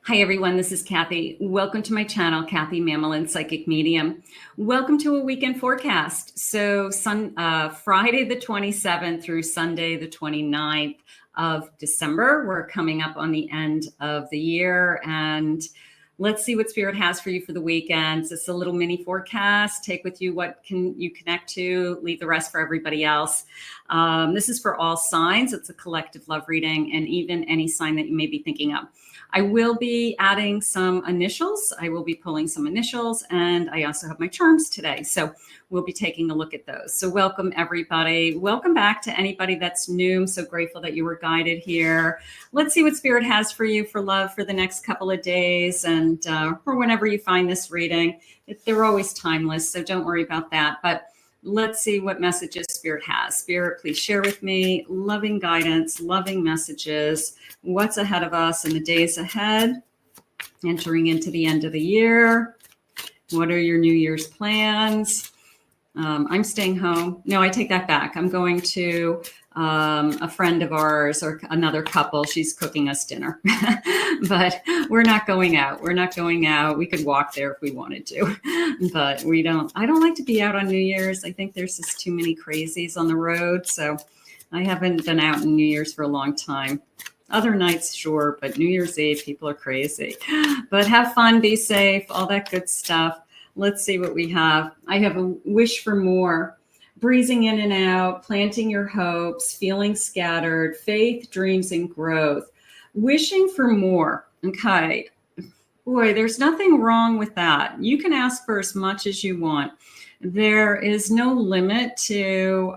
Hi everyone, this is Kathy. Welcome to my channel, Kathy Mammolin Psychic Medium. Welcome to a weekend forecast. So Friday the 27th through Sunday the 29th of December. We're coming up on the end of the year, and let's see what Spirit has for you for the weekend. It's a little mini forecast. Take with you what can you connect to, leave the rest for everybody else. This is for all signs. It's a collective love reading, and even any sign that you may be thinking of. I will be adding some initials. I will be pulling some initials, and I also have my charms today. So we'll be taking a look at those. So welcome everybody. Welcome back to anybody that's new. I'm so grateful that you were guided here. Let's see what Spirit has for you for love for the next couple of days, and for whenever you find this reading. They're always timeless, so don't worry about that. But let's see what messages Spirit has. Spirit, please share with me loving guidance, loving messages, what's ahead of us in the days ahead, entering into the end of the year. What are your New Year's plans? I'm staying home. No, I take that back. I'm going to a friend of ours or another couple. She's cooking us dinner, but we're not going out. We're not going out. We could walk there if we wanted to, but we don't. I don't like to be out on New Year's. I think there's just too many crazies on the road. So I haven't been out in New Year's for a long time. Other nights, sure, but New Year's Eve, people are crazy. But have fun, be safe, all that good stuff. Let's see what we have. I have a wish for more. Breezing in and out, planting your hopes, feeling scattered, faith, dreams, and growth. Wishing for more. Okay. Boy, there's nothing wrong with that. You can ask for as much as you want. There is no limit to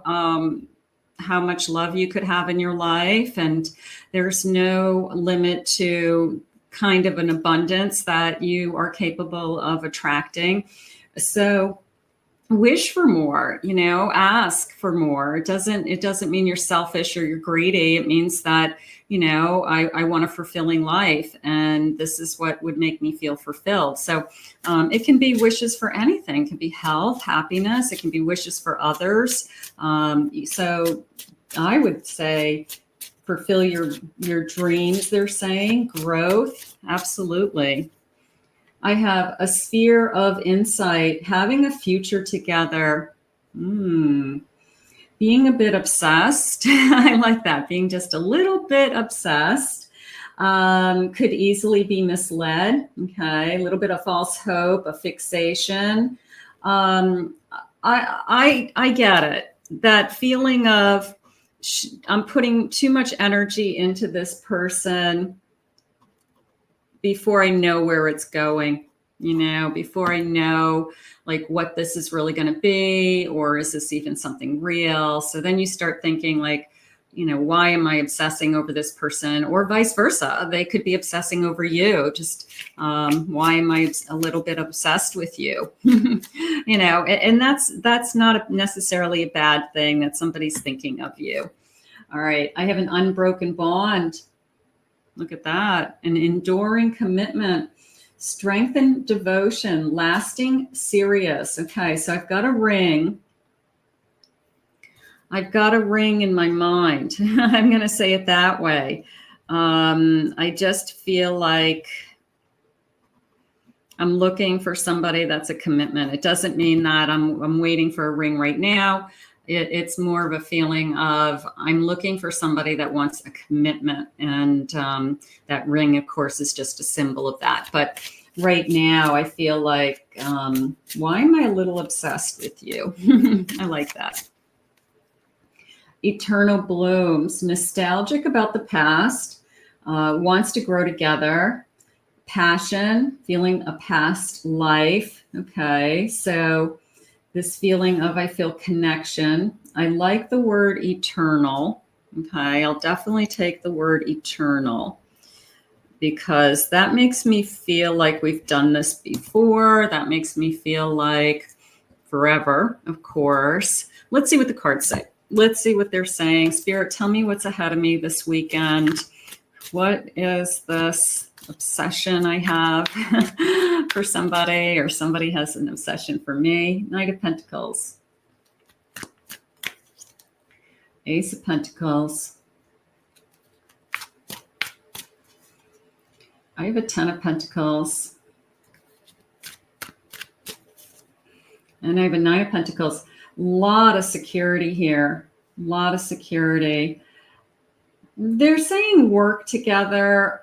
how much love you could have in your life, and there's no limit to kind of an abundance that you are capable of attracting. So wish for more, ask for more. It doesn't mean you're selfish or you're greedy. It means that, I want a fulfilling life, and this is what would make me feel fulfilled. So it can be wishes for anything. It can be health, happiness. It can be wishes for others. So I would say fulfill your dreams, they're saying. Growth, absolutely. I have a sphere of insight, having a future together. Being a bit obsessed. I like that. Being just a little bit obsessed. Could easily be misled. Okay. A little bit of false hope, a fixation. I get it. That feeling of I'm putting too much energy into this person before I know where it's going, before I know like what this is really going to be, or is this even something real? So then you start thinking like, why am I obsessing over this person, or vice versa? They could be obsessing over you. Just why am I a little bit obsessed with you? And that's not necessarily a bad thing that somebody's thinking of you. All right. I have an unbroken bond. Look at that. An enduring commitment, strength and devotion, lasting, serious. Okay, so I've got a ring. I've got a ring in my mind. I'm going to say it that way. I just feel like I'm looking for somebody that's a commitment. It doesn't mean that I'm waiting for a ring right now. It's more of a feeling of I'm looking for somebody that wants a commitment. And that ring, of course, is just a symbol of that. But right now, I feel like, why am I a little obsessed with you? I like that. Eternal blooms, nostalgic about the past, wants to grow together. Passion, feeling a past life. Okay, so this feeling of I feel connection. I like the word eternal. Okay, I'll definitely take the word eternal because that makes me feel like we've done this before. That makes me feel like forever, of course. Let's see what the cards say. Let's see what they're saying. Spirit, tell me what's ahead of me this weekend. What is this obsession I have for somebody, or somebody has an obsession for me? Knight of Pentacles. Ace of Pentacles. I have a 10 of Pentacles. And I have a 9 of Pentacles. A lot of security here. A lot of security. They're saying work together.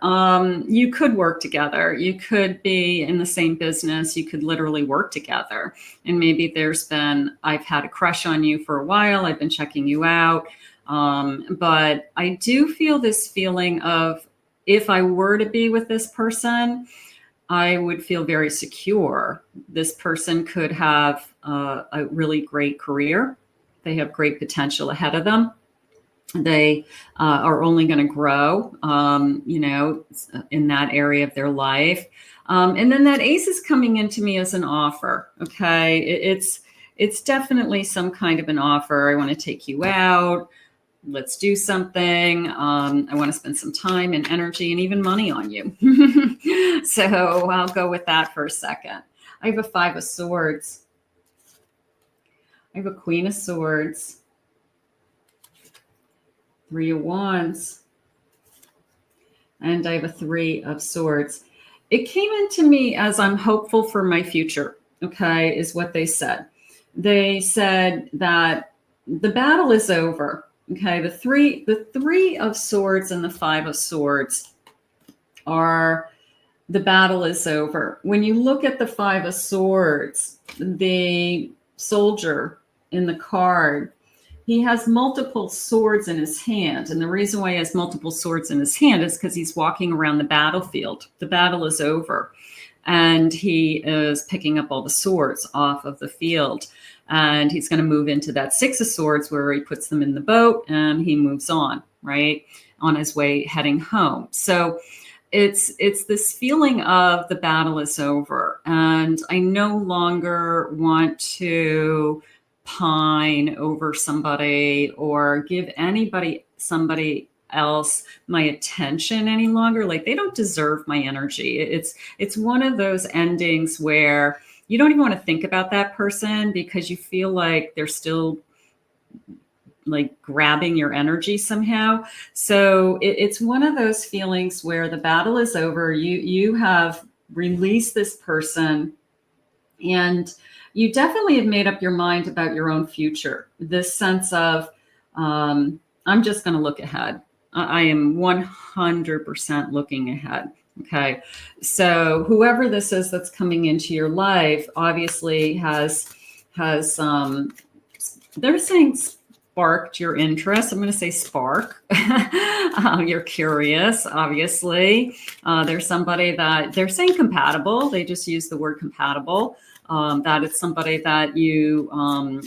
You could work together. You could be in the same business. You could literally work together. And maybe there's been, I've had a crush on you for a while. I've been checking you out. But I do feel this feeling of, if I were to be with this person, I would feel very secure. This person could have a really great career. They have great potential ahead of them. They are only going to grow, you know, in that area of their life. And then that ace is coming into me as an offer. Okay. It's definitely some kind of an offer. I want to take you out. Let's do something. I want to spend some time and energy and even money on you. So I'll go with that for a second. I have a 5 of Swords. I have a Queen of Swords. 3 of Wands. And I have a 3 of Swords. It came into me as I'm hopeful for my future, okay, is what they said. They said that the battle is over. Okay, the three of Swords and the 5 of Swords are, the battle is over. When you look at the 5 of Swords, the soldier in the card, he has multiple swords in his hand. And the reason why he has multiple swords in his hand is because he's walking around the battlefield. The battle is over. And he is picking up all the swords off of the field. And he's going to move into that 6 of Swords where he puts them in the boat and he moves on, right? On his way heading home. So it's this feeling of the battle is over. And I no longer want to pine over somebody or give somebody else my attention any longer. Like, they don't deserve my energy. It's one of those endings where you don't even want to think about that person because you feel like they're still like grabbing your energy somehow. So it's one of those feelings where the battle is over. You have released this person and you definitely have made up your mind about your own future. This sense of, I'm just going to look ahead. I am 100% looking ahead. Okay. So whoever this is that's coming into your life obviously has they're saying sparked your interest. I'm going to say spark. You're curious, obviously. There's somebody that they're saying compatible. They just use the word compatible. That it's somebody that you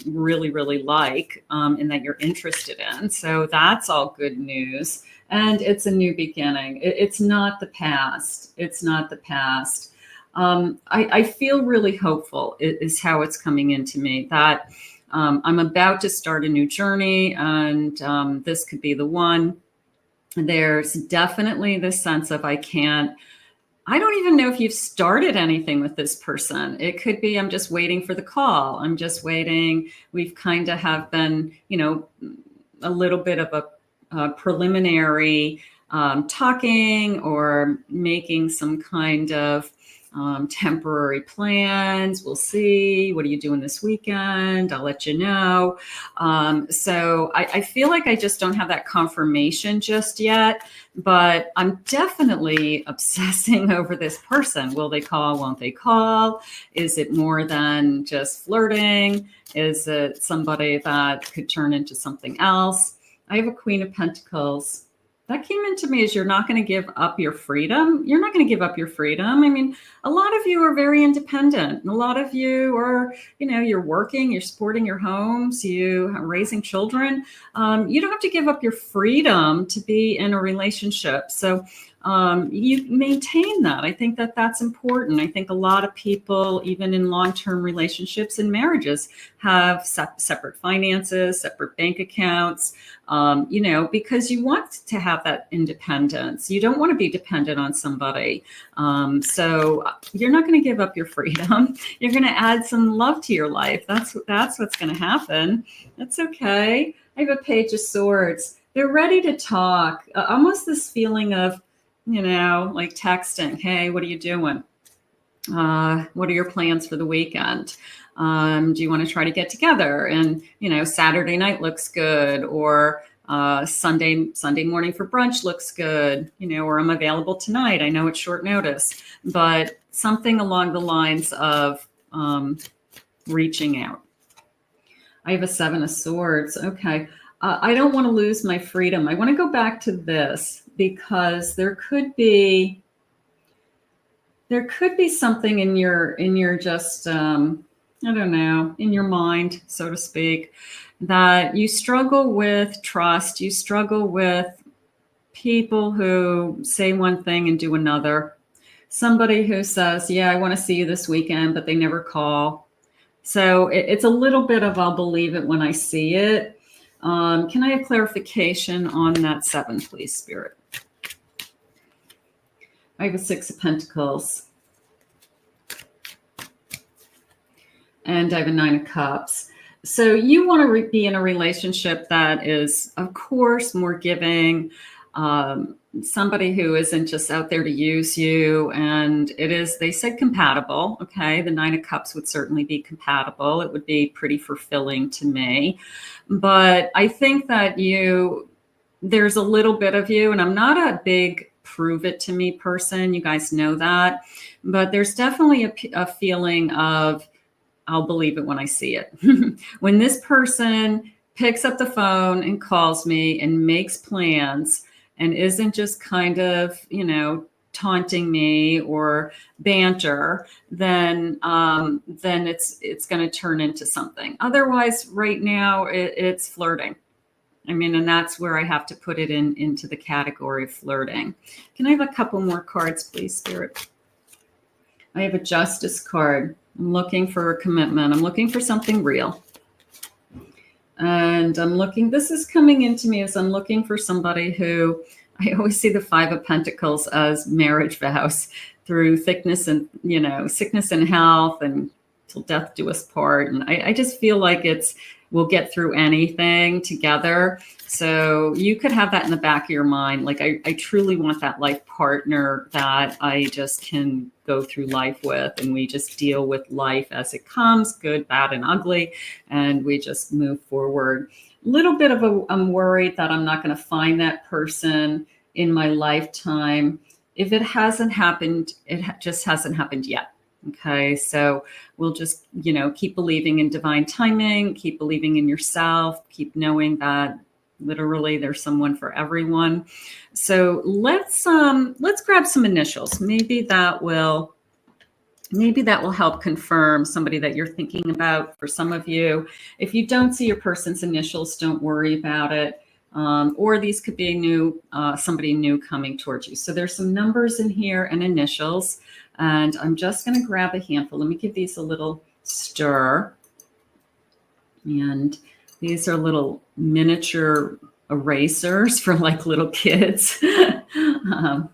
really, really like and that you're interested in. So that's all good news. And it's a new beginning. It's not the past. It's not the past. I feel really hopeful is how it's coming into me, that I'm about to start a new journey and this could be the one. There's definitely this sense of I don't even know if you've started anything with this person. It could be I'm just waiting for the call. I'm just waiting. We've kind of have been, you know, a little bit of a preliminary talking or making some kind of temporary plans. We'll see. What are you doing this weekend? I'll let you know. So I feel like I just don't have that confirmation just yet, but I'm definitely obsessing over this person. Will they call? Won't they call? Is it more than just flirting? Is it somebody that could turn into something else? I have a Queen of Pentacles. That came into me as you're not going to give up your freedom. You're not going to give up your freedom. I mean, a lot of you are very independent. A lot of you are, you know, you're working, you're supporting your homes, you are raising children. You don't have to give up your freedom to be in a relationship. So you maintain that. I think that that's important. I think a lot of people, even in long-term relationships and marriages, have separate finances, separate bank accounts, you know, because you want to have that independence. You don't want to be dependent on somebody. So you're not going to give up your freedom. You're going to add some love to your life. That's what's going to happen. That's okay. I have a Page of Swords. They're ready to talk. Almost this feeling of, like texting, hey, what are you doing? What are your plans for the weekend? Do you want to try to get together? And, Saturday night looks good, or Sunday morning for brunch looks good, or I'm available tonight. I know it's short notice, but something along the lines of reaching out. I have a 7 of Swords. Okay. I don't want to lose my freedom. I want to go back to this because there could be something in your just, I don't know, in your mind, so to speak, that you struggle with trust. You struggle with people who say one thing and do another. Somebody who says, yeah, I want to see you this weekend, but they never call. So it's a little bit of, I'll believe it when I see it. Can I have clarification on that 7, please, Spirit? I have a 6 of Pentacles. And I have a 9 of Cups. So you want to be in a relationship that is, of course, more giving, somebody who isn't just out there to use you. And it is, they said compatible. Okay. The 9 of Cups would certainly be compatible. It would be pretty fulfilling to me. But I think that there's a little bit of you, and I'm not a big prove it to me person. You guys know that. But there's definitely a feeling of, I'll believe it when I see it. When this person picks up the phone and calls me and makes plans and isn't just kind of, taunting me or banter, then it's going to turn into something. Otherwise, right now, it's flirting. And that's where I have to put it into the category of flirting. Can I have a couple more cards, please, Spirit? I have a Justice card. I'm looking for a commitment. I'm looking for something real. And this is coming into me as I'm looking for somebody who, I always see the 5 of Pentacles as marriage vows through sickness and health and till death do us part. And I just feel like we'll get through anything together. So you could have that in the back of your mind. Like I truly want that life partner that I just can go through life with, and we just deal with life as it comes, good, bad, and ugly, and we just move forward. Little bit of I'm worried that I'm not going to find that person in my lifetime. If it hasn't happened, it just hasn't happened yet. Okay, so we'll just, keep believing in divine timing, keep believing in yourself, keep knowing that literally there's someone for everyone. So let's grab some initials. Maybe that will help confirm somebody that you're thinking about. For some of you, if you don't see your person's initials, don't worry about it. Or these could be somebody new coming towards you. So there's some numbers in here and initials. And I'm just going to grab a handful. Let me give these a little stir. And these are little miniature erasers for like little kids. I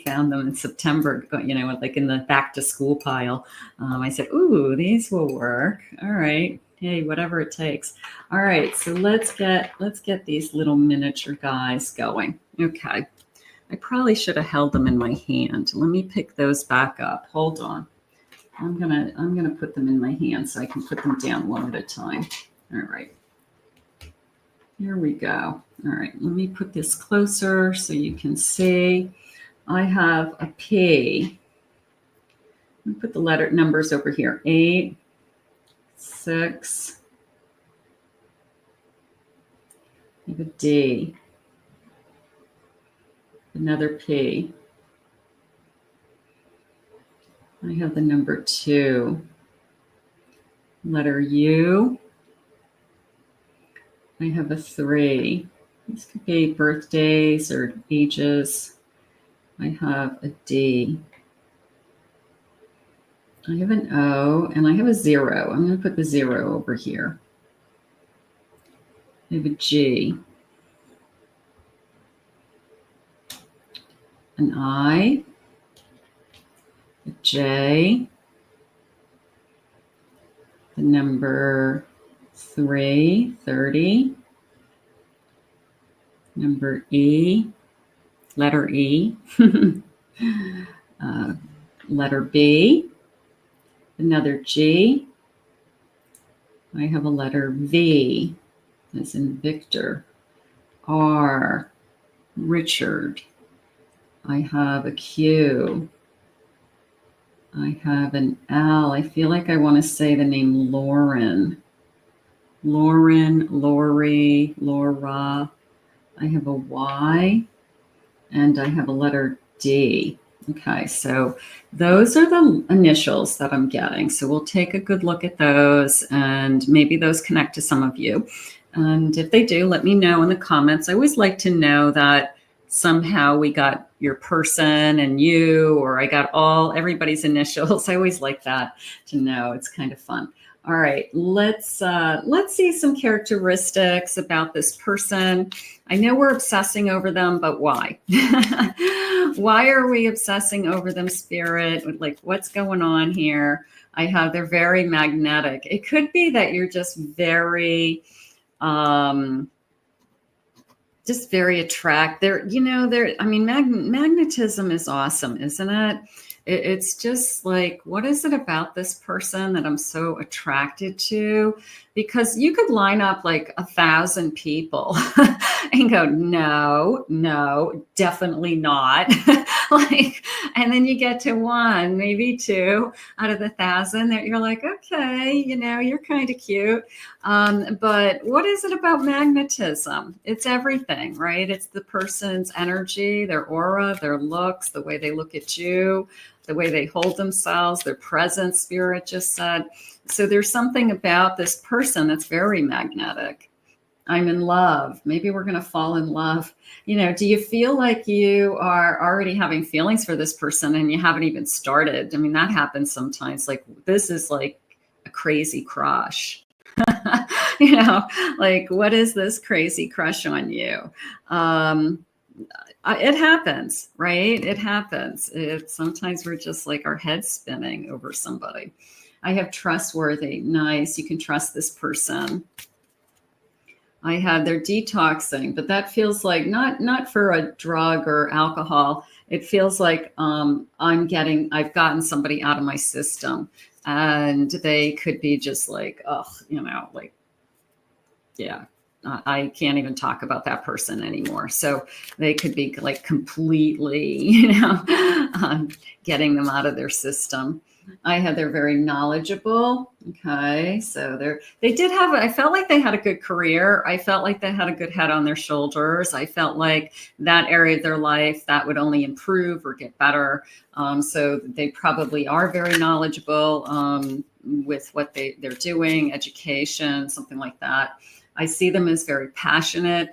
found them in September, like in the back to school pile. I said, ooh, these will work. All right. Hey, whatever it takes. All right. So let's get these little miniature guys going. Okay. I probably should have held them in my hand. Let me pick those back up. Hold on. I'm gonna put them in my hand so I can put them down one at a time. All right. Here we go. All right. Let me put this closer so you can see. I have a P. Let me put the letter numbers over here. 8, 6. I have a D. Another P. I have the number 2. Letter U. I have a 3. These could be birthdays or ages. I have a D. I have an O, and I have a 0. I'm going to put the 0 over here. I have a G. An I, a J, the number 3, 30, number E, letter E, letter B, another G. I have a letter V, as in Victor, R, Richard. I have a Q. I have an L. I feel like I want to say the name Lauren. Lauren, Lori, Laura. I have a Y, and I have a letter D. Okay, so those are the initials that I'm getting. So we'll take a good look at those, and maybe those connect to some of you. And if they do, let me know in the comments. I always like to know that somehow we got your person and you, or I got everybody's initials. I always like that to know. It's kind of fun. All right, let's see some characteristics about this person. I know we're obsessing over them, but why? Why are we obsessing over them, Spirit? Like, what's going on here? They're very magnetic. It could be that you're just very attractive. Magnetism is awesome, isn't it? It's just like, what is it about this person that I'm so attracted to? Because you could line up like 1,000 people and go, no, definitely not. And then you get to one, maybe two out of the 1,000 that you're like, okay, you're kind of cute. But what is it about magnetism? It's everything, right? It's the person's energy, their aura, their looks, the way they look at you, the way they hold themselves, their presence, Spirit just said. So there's something about this person that's very magnetic. I'm in love. Maybe we're going to fall in love. Do you feel like you are already having feelings for this person and you haven't even started? I mean, that happens sometimes. Like, this is like a crazy crush. Like, what is this crazy crush on you? It happens, right? It happens. Sometimes we're just like our head's spinning over somebody. I have trustworthy. Nice. You can trust this person. I had their detoxing, but that feels like not for a drug or alcohol. It feels like I've gotten somebody out of my system, and they could be just like, yeah. I can't even talk about that person anymore. So they could be like completely, getting them out of their system. They're very knowledgeable. Okay. So I felt like they had a good career. I felt like they had a good head on their shoulders. I felt like that area of their life that would only improve or get better. So they probably are very knowledgeable with what they're doing, education, something like that. I see them as very passionate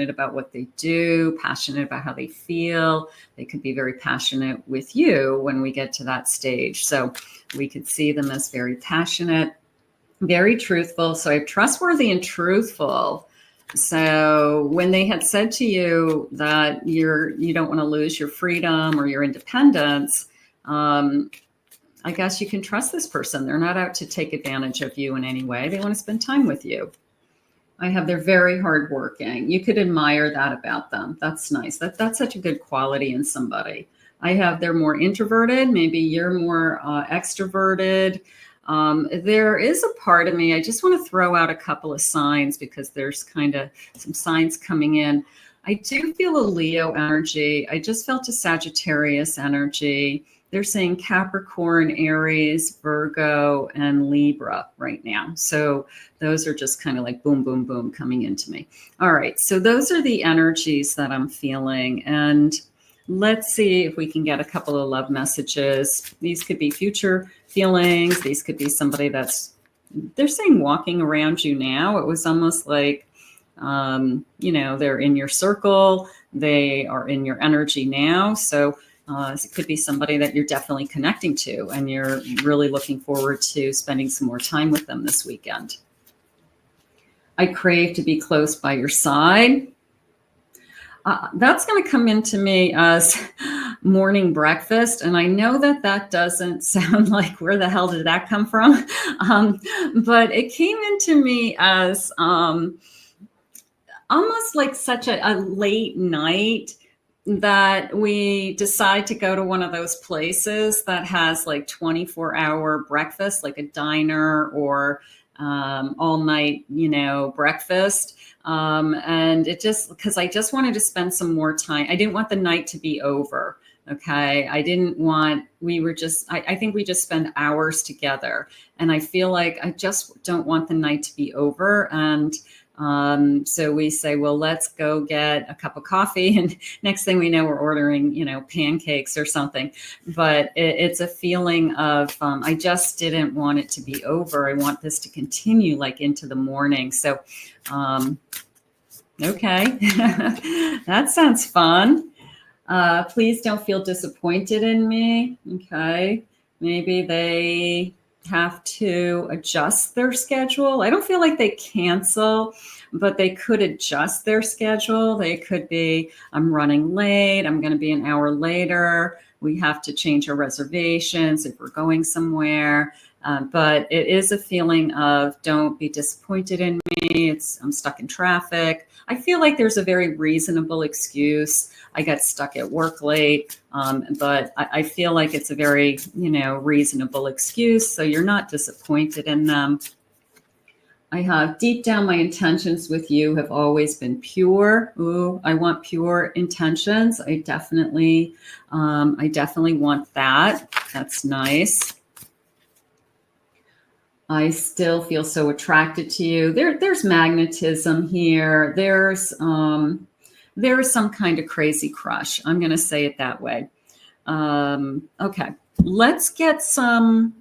about what they do, passionate about how they feel. They could be very passionate with you when we get to that stage. So we could see them as very passionate, very truthful. So I have trustworthy and truthful. So when they had said to you that you don't want to lose your freedom or your independence, I guess you can trust this person. They're not out to take advantage of you in any way. They want to spend time with you. They're very hardworking. You could admire that about them. That's nice. That's such a good quality in somebody. They're more introverted. Maybe you're more extroverted. There is a part of me, I just want to throw out a couple of signs because there's kind of some signs coming in. I do feel a Leo energy. I just felt a Sagittarius energy. They're saying Capricorn, Aries, Virgo, and Libra right now. So those are just kind of like boom, boom, boom coming into me. All right. So those are the energies that I'm feeling. And let's see if we can get a couple of love messages. These could be future feelings. These could be somebody they're saying walking around you now. It was almost like, they're in your circle. They are in your energy now. So it could be somebody that you're definitely connecting to and you're really looking forward to spending some more time with them this weekend. I crave to be close by your side. That's going to come into me as morning breakfast. And I know that doesn't sound like where the hell did that come from? But it came into me as almost like such a late night. that we decide to go to one of those places that has like 24-hour breakfast, like a diner or all night, breakfast. And it just, because I just wanted to spend some more time. I didn't want the night to be over. Okay. I didn't want, I think we just spend hours together, and I feel like I just don't want the night to be over. And so we say, well, let's go get a cup of coffee. And next thing we know, we're ordering, pancakes or something. But it's a feeling of, I just didn't want it to be over. I want this to continue like into the morning. So, okay, that sounds fun. Please don't feel disappointed in me. Okay. Maybe they have to adjust their schedule. I don't feel like they cancel, but they could adjust their schedule. They could be, I'm running late. I'm going to be an hour later. We have to change our reservations if we're going somewhere. But it is a feeling of don't be disappointed in me. I'm stuck in traffic. I feel like there's a very reasonable excuse. I got stuck at work late, but I feel like it's a very, reasonable excuse. So you're not disappointed in them. I have deep down, my intentions with you have always been pure. Ooh, I want pure intentions. I definitely want that. That's nice. I still feel so attracted to you. There's magnetism here. There's some kind of crazy crush. I'm going to say it that way. Okay, let's get some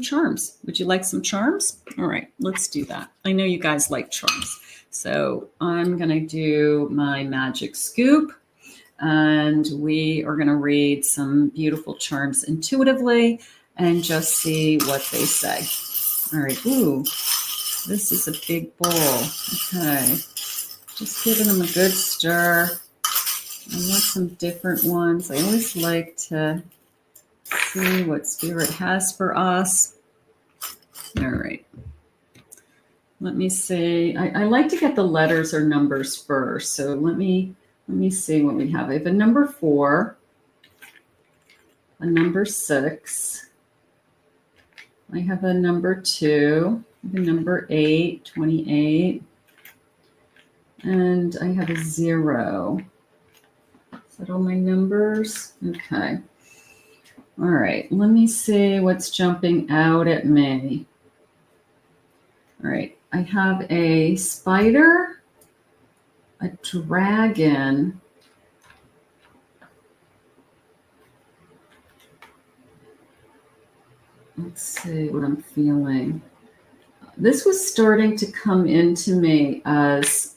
charms. Would you like some charms? All right, let's do that. I know you guys like charms. So I'm going to do my magic scoop, and we are going to read some beautiful charms intuitively and just see what they say. All right. Ooh, this is a big bowl. Okay. Just giving them a good stir. I want some different ones. I always like to see what Spirit has for us. All right. Let me see. I like to get the letters or numbers first. So let me see what we have. I have a number 4, a number 6. I have a number 2, I have a number 8, 28, and I have a 0. Is that all my numbers? Okay. All right, let me see what's jumping out at me. All right, I have a spider, a dragon, let's see what I'm feeling. This was starting to come into me as,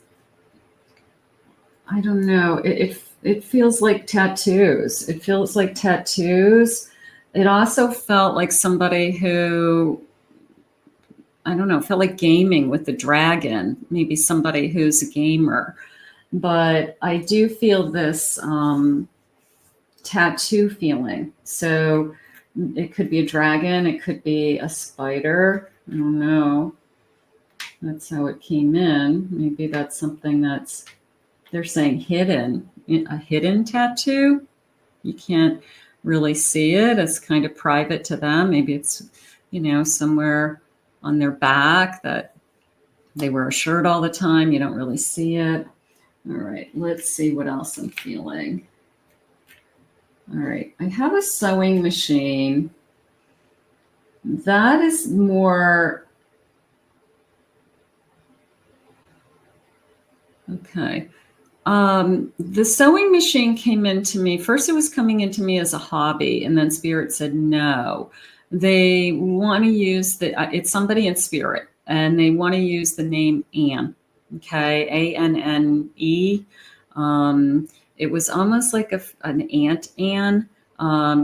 I don't know, it feels like tattoos. It feels like tattoos. It also felt like somebody who, I don't know, felt like gaming with the dragon, maybe somebody who's a gamer. But I do feel this tattoo feeling. So it could be a dragon. It could be a spider. I don't know. That's how it came in. Maybe that's something that's, they're saying hidden, a hidden tattoo. You can't really see it. It's kind of private to them. Maybe it's, somewhere on their back that they wear a shirt all the time. You don't really see it. All right, let's see what else I'm feeling. All right, I have a sewing machine. That is more, okay. The sewing machine came into me. First, it was coming into me as a hobby, and then Spirit said no. They want to use it's somebody in Spirit, and they want to use the name Anne. Okay, ANNE. It was almost like an Aunt Anne.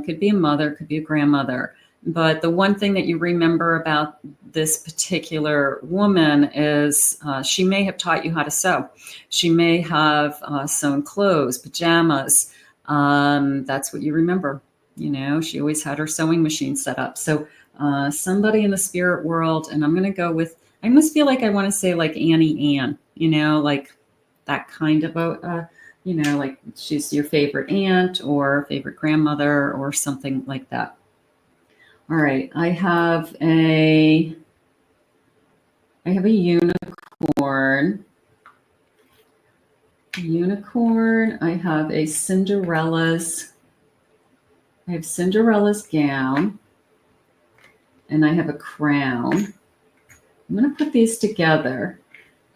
Could be a mother, could be a grandmother. But the one thing that you remember about this particular woman is she may have taught you how to sew. She may have sewn clothes, pajamas. That's what you remember. She always had her sewing machine set up. So somebody in the spirit world, and I'm going to go with, I almost feel like I want to say like Annie Ann, like that kind of a you know, like she's your favorite aunt or favorite grandmother or something like that. All right, I have a unicorn. I have a Cinderella's gown, and I have a crown. I'm going to put these together,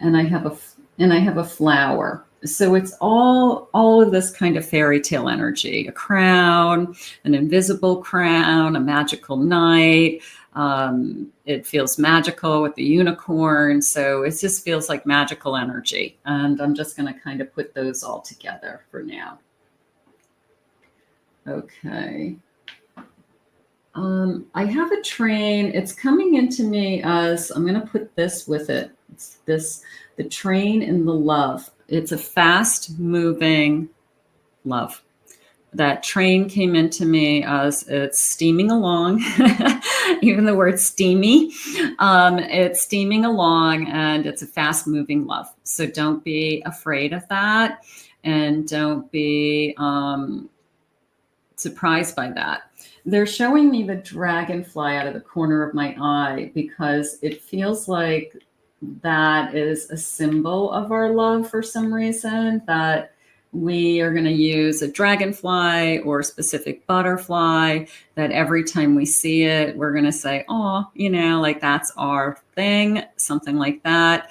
and I have a flower. So it's all of this kind of fairy tale energy: a crown, an invisible crown, a magical knight. It feels magical with the unicorn. So it just feels like magical energy. And I'm just going to kind of put those all together for now. Okay. I have a train. It's coming into me as, I'm going to put this with it. It's the train in the love. It's a fast moving love. That train came into me as it's steaming along. Even the word steamy, it's steaming along, and it's a fast moving love. So don't be afraid of that, and don't be surprised by that. They're showing me the dragonfly out of the corner of my eye because it feels like that is a symbol of our love for some reason, that we are going to use a dragonfly or a specific butterfly, that every time we see it, we're going to say, oh, you know, like that's our thing, something like that.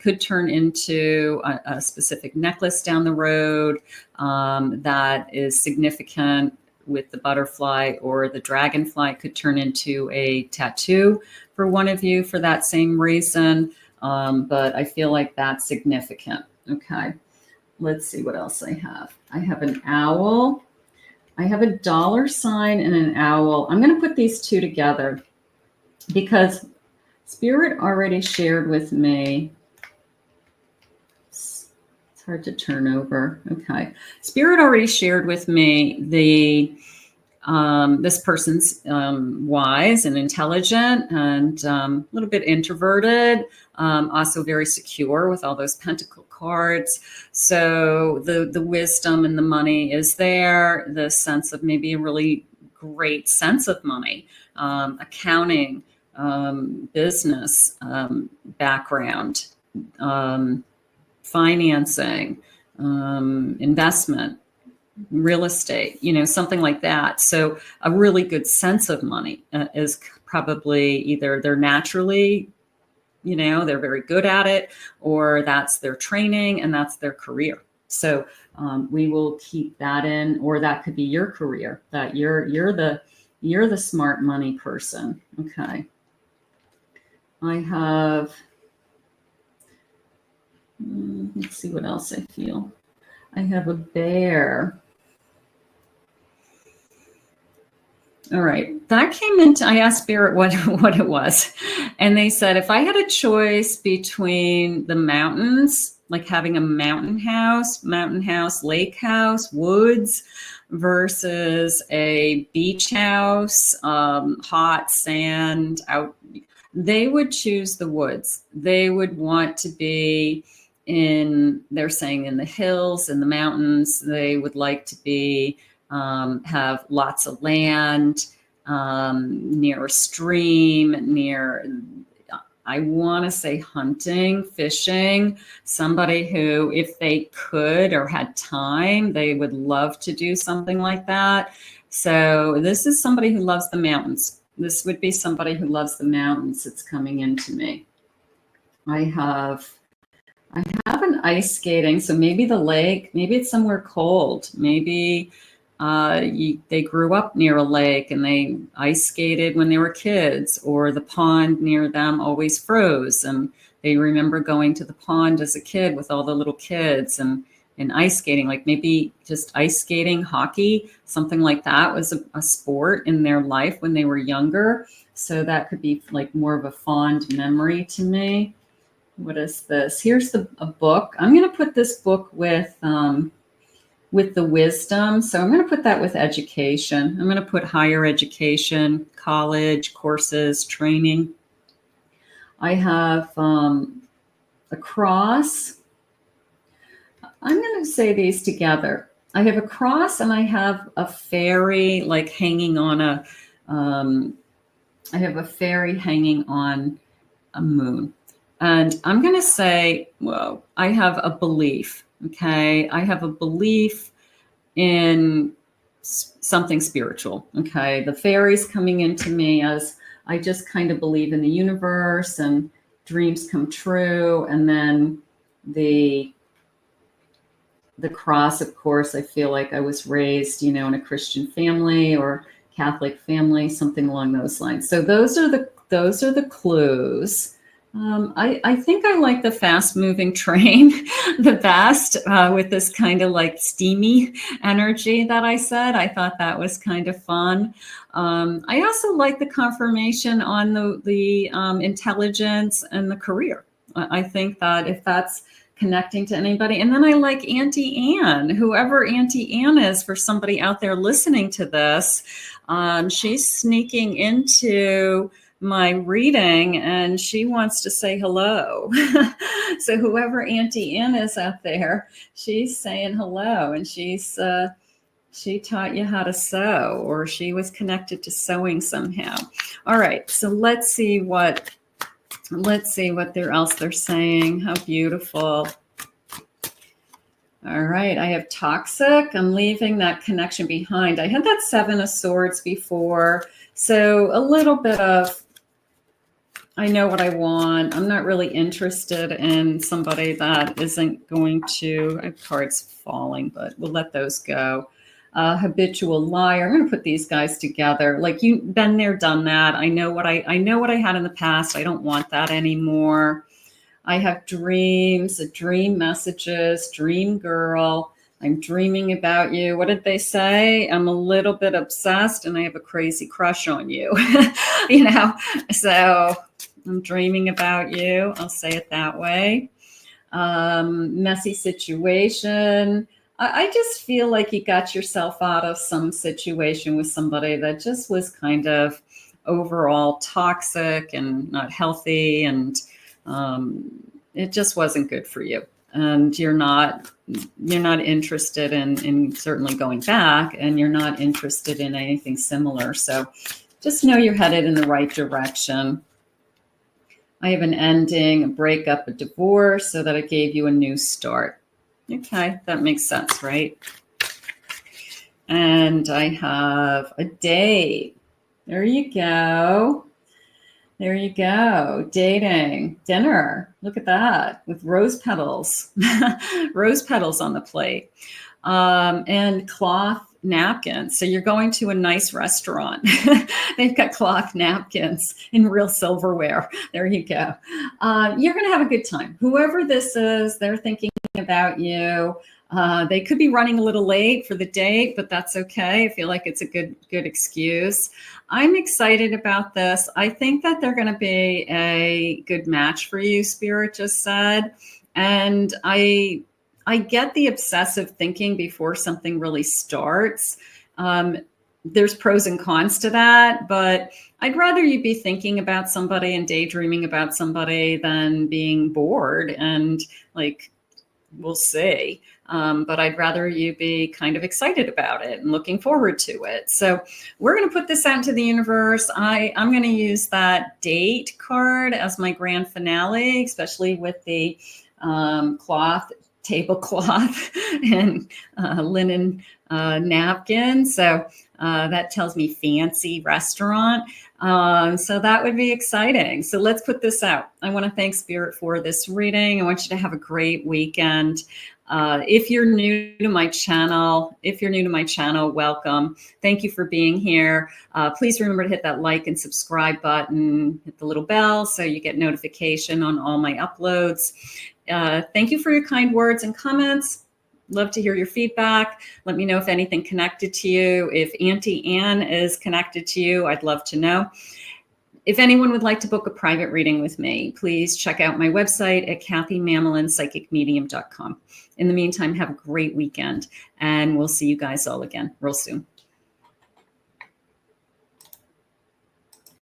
Could turn into a specific necklace down the road that is significant with the butterfly, or the dragonfly could turn into a tattoo for one of you for that same reason. But I feel like that's significant. Okay. Let's see what else I have. I have an owl. I have a dollar sign and an owl. I'm going to put these two together because Spirit already shared with me. It's hard to turn over. Okay. Spirit already shared with me this person's wise and intelligent and a little bit introverted, also very secure with all those pentacle cards. So the wisdom and the money is there, the sense of maybe a really great sense of money, accounting, business background, financing, investment, real estate, you know, something like that. So a really good sense of money is probably either they're naturally, you know, they're very good at it, or that's their training and that's their career. So we will keep that in, or that could be your career, that you're the smart money person. Okay. I have, let's see what else I feel. I have a bear. All right, that came into, I asked Spirit what it was. And they said, if I had a choice between the mountains, like having a mountain house, lake house, woods, versus a beach house, hot sand out, they would choose the woods. They would want to be they're saying in the hills, in the mountains. They would like to be, have lots of land, near a stream, I want to say hunting, fishing, somebody who, if they could or had time, they would love to do something like that. So this is somebody who loves the mountains. This would be somebody who loves the mountains. It's coming into me. I have an ice skating. So maybe the lake, maybe it's somewhere cold. Maybe they grew up near a lake and they ice skated when they were kids, or the pond near them always froze. And they remember going to the pond as a kid with all the little kids and ice skating, like maybe just ice skating, hockey, something like that was a sport in their life when they were younger. So that could be like more of a fond memory to me. What is this? Here's a book. I'm going to put this book with the wisdom. So I'm going to put that with education. I'm going to put higher education, college, courses, training. I have a cross. I'm going to say these together. I have a cross and I have a fairy like hanging on I have a fairy hanging on a moon. And I'm going to say, whoa, I have a belief. Okay. I have a belief in something spiritual. Okay. The fairies coming into me as I just kind of believe in the universe and dreams come true. And then the cross, of course, I feel like I was raised, in a Christian family or Catholic family, something along those lines. So those are the clues. I think I like the fast moving train the best with this kind of like steamy energy that I said. I thought that was kind of fun. I also like the confirmation on the intelligence and the career. I think that if that's connecting to anybody. And then I like Auntie Anne, whoever Auntie Anne is for somebody out there listening to this. She's sneaking into my reading and she wants to say hello. So whoever Auntie Anne is out there, she's saying hello, and she taught you how to sew, or she was connected to sewing somehow. All right, so let's see what else they're saying. How beautiful. All right, I have toxic. I'm leaving that connection behind. I had that 7 of Swords before. So a little bit of, I know what I want. I'm not really interested in somebody that isn't going to, I have cards falling, but we'll let those go. Habitual liar. I'm going to put these guys together. Like, you've been there, done that. I know what I had in the past. I don't want that anymore. I have dreams, dream messages, dream girl. I'm dreaming about you. What did they say? I'm a little bit obsessed and I have a crazy crush on you. So I'm dreaming about you. I'll say it that way. Messy situation. I just feel like you got yourself out of some situation with somebody that just was kind of overall toxic and not healthy, and it just wasn't good for you. And you're not interested in certainly going back, and you're not interested in anything similar. So just know you're headed in the right direction. I have an ending, a breakup, a divorce, so that I gave you a new start. Okay, that makes sense, right? And I have a date. There you go. There you go. Dating, dinner. Look at that, with rose petals. Rose petals on the plate. And cloth napkins. So you're going to a nice restaurant. They've got cloth napkins in real silverware. There you go. You're going to have a good time. Whoever this is, they're thinking about you. They could be running a little late for the date, but that's okay. I feel like it's a good excuse. I'm excited about this. I think that they're going to be a good match for you, Spirit just said. And I get the obsessive thinking before something really starts. There's pros and cons to that, but I'd rather you be thinking about somebody and daydreaming about somebody than being bored and like, we'll see. But I'd rather you be kind of excited about it and looking forward to it. So we're going to put this out into the universe. I'm going to use that date card as my grand finale, especially with the tablecloth and linen napkin. So that tells me fancy restaurant. So that would be exciting. So let's put this out. I want to thank Spirit for this reading. I want you to have a great weekend. If you're new to my channel, welcome. Thank you for being here. Please remember to hit that like and subscribe button, hit the little bell so you get notification on all my uploads. Thank you for your kind words and comments. Love to hear your feedback. Let me know if anything connected to you. If Auntie Anne is connected to you, I'd love to know. If anyone would like to book a private reading with me, please check out my website at KathyMamolinsPsychicMedium.com. In the meantime, have a great weekend, and we'll see you guys all again real soon.